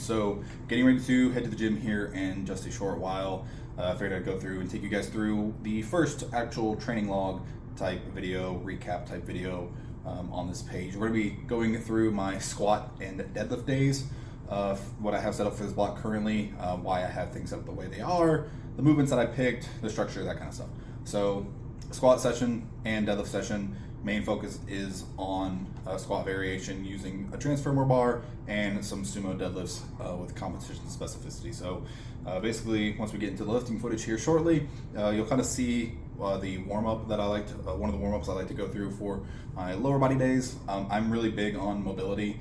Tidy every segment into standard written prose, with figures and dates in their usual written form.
So getting ready to head to the gym here in just a short while. I figured I'd go through and take you guys through the first actual training log type video, recap type video on this page. We're going to be going through my squat and deadlift days, what I have set up for this block currently, why I have things set up the way they are, the movements that I picked, the structure, that kind of stuff. So squat session and deadlift session, main focus is on squat variation using a transfer bar and some sumo deadlifts with competition specificity. So basically, once we get into the lifting footage here shortly, you'll kind of see the warm-up that I like to, one of the warm-ups I like to go through for my lower body days. I'm really big on mobility.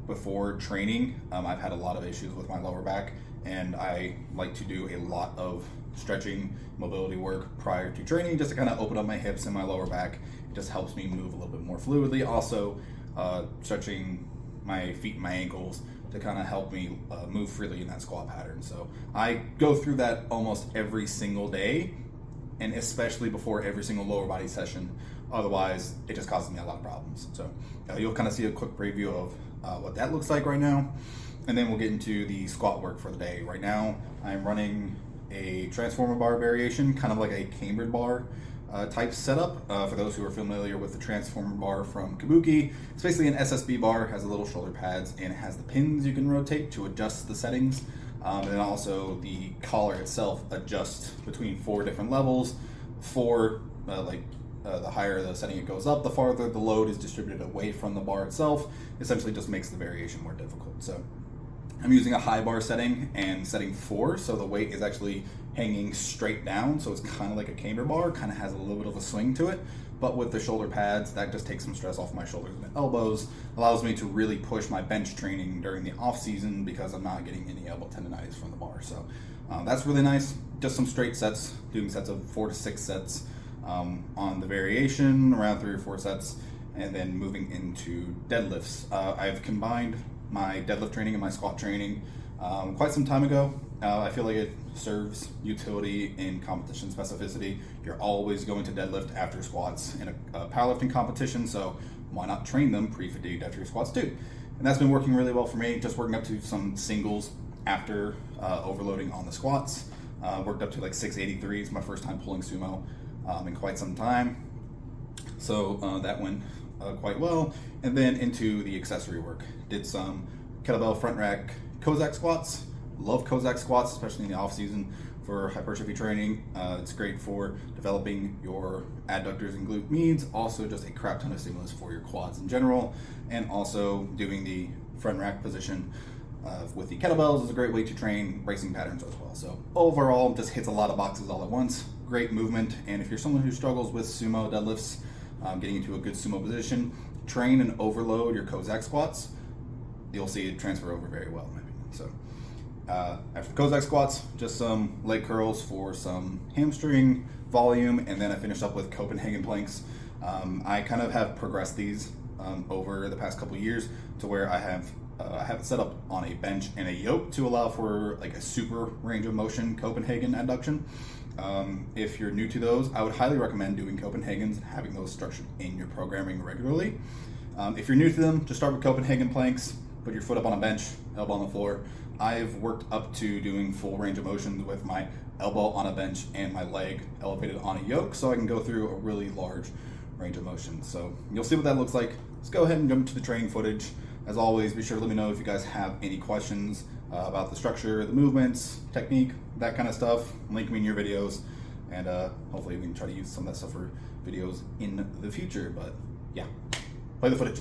Before training, I've had a lot of issues with my lower back, and I like to do a lot of stretching, mobility work prior to training just to kind of open up my hips and my lower back. It just helps me move a little bit more fluidly. Also, stretching my feet and my ankles to kind of help me move freely in that squat pattern. So I go through that almost every single day, and especially before every single lower body session. Otherwise, it just causes me a lot of problems. So you'll kind of see a quick preview of what that looks like right now, and then we'll get into the squat work for the day. Right now, I'm running a transformer bar variation, kind of like a cambered bar type setup. For those who are familiar with the transformer bar from Kabuki, it's basically an SSB bar, has the little shoulder pads, and it has the pins you can rotate to adjust the settings. And then also the collar itself adjusts between 4 different levels. The higher the setting it goes up, the farther the load is distributed away from the bar itself. Essentially just makes the variation more difficult. So I'm using a high bar setting and setting 4, so the weight is actually hanging straight down, so it's kind of like a camber bar, kind of has a little bit of a swing to it, but with the shoulder pads, that just takes some stress off my shoulders and elbows, allows me to really push my bench training during the off season because I'm not getting any elbow tendonitis from the bar. So that's really nice. Just some straight sets, doing sets of 4 to 6 sets on the variation, around 3 or 4 sets, and then moving into deadlifts. I've combined my deadlift training and my squat training quite some time ago. I feel like it serves utility in competition specificity. You're always going to deadlift after squats in a powerlifting competition, so why not train them pre-fatigued after your squats too? And that's been working really well for me, just working up to some singles after overloading on the squats. Worked up to like 683s, my first time pulling sumo in quite some time. So that went quite well. And then into the accessory work. Did some kettlebell front rack Kozak squats. Love Kozak squats, especially in the off season for hypertrophy training. It's great for developing your adductors and glute medius. Also just a crap ton of stimulus for your quads in general. And also doing the front rack position with the kettlebells is a great way to train bracing patterns as well. So overall, just hits a lot of boxes all at once. Great movement. And if you're someone who struggles with sumo deadlifts, getting into a good sumo position, train and overload your Kozak squats, you'll see it transfer over very well in my opinion. So after the Kozak squats, just some leg curls for some hamstring volume, and then I finished up with Copenhagen planks. I kind of have progressed these over the past couple of years to where I have it set up on a bench and a yoke to allow for like a super range of motion Copenhagen adduction. If you're new to those, I would highly recommend doing Copenhagens and having those structured in your programming regularly. If you're new to them, just start with Copenhagen planks, put your foot up on a bench, elbow on the floor. I've worked up to doing full range of motion with my elbow on a bench and my leg elevated on a yoke, so I can go through a really large range of motion. So you'll see what that looks like. Let's go ahead and jump to the training footage. As always, be sure to let me know if you guys have any questions about the structure, the movements, technique, that kind of stuff. Link me in your videos, and hopefully we can try to use some of that stuff for videos in the future. But yeah, play the footage.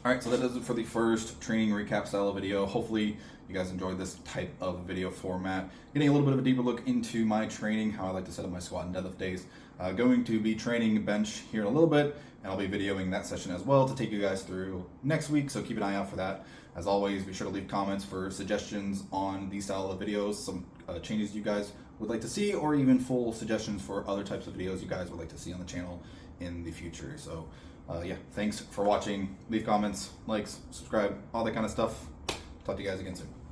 All right, so that does it for the first training recap style of video. Hopefully you guys enjoyed this type of video format. Getting a little bit of a deeper look into my training, how I like to set up my squat and deadlift days. Going to be training bench here in a little bit, and I'll be videoing that session as well to take you guys through next week, so keep an eye out for that. As always, be sure to leave comments for suggestions on these style of videos, some changes you guys would like to see, or even full suggestions for other types of videos you guys would like to see on the channel in the future. So yeah, thanks for watching. Leave comments, likes, subscribe, all that kind of stuff. Talk to you guys again soon.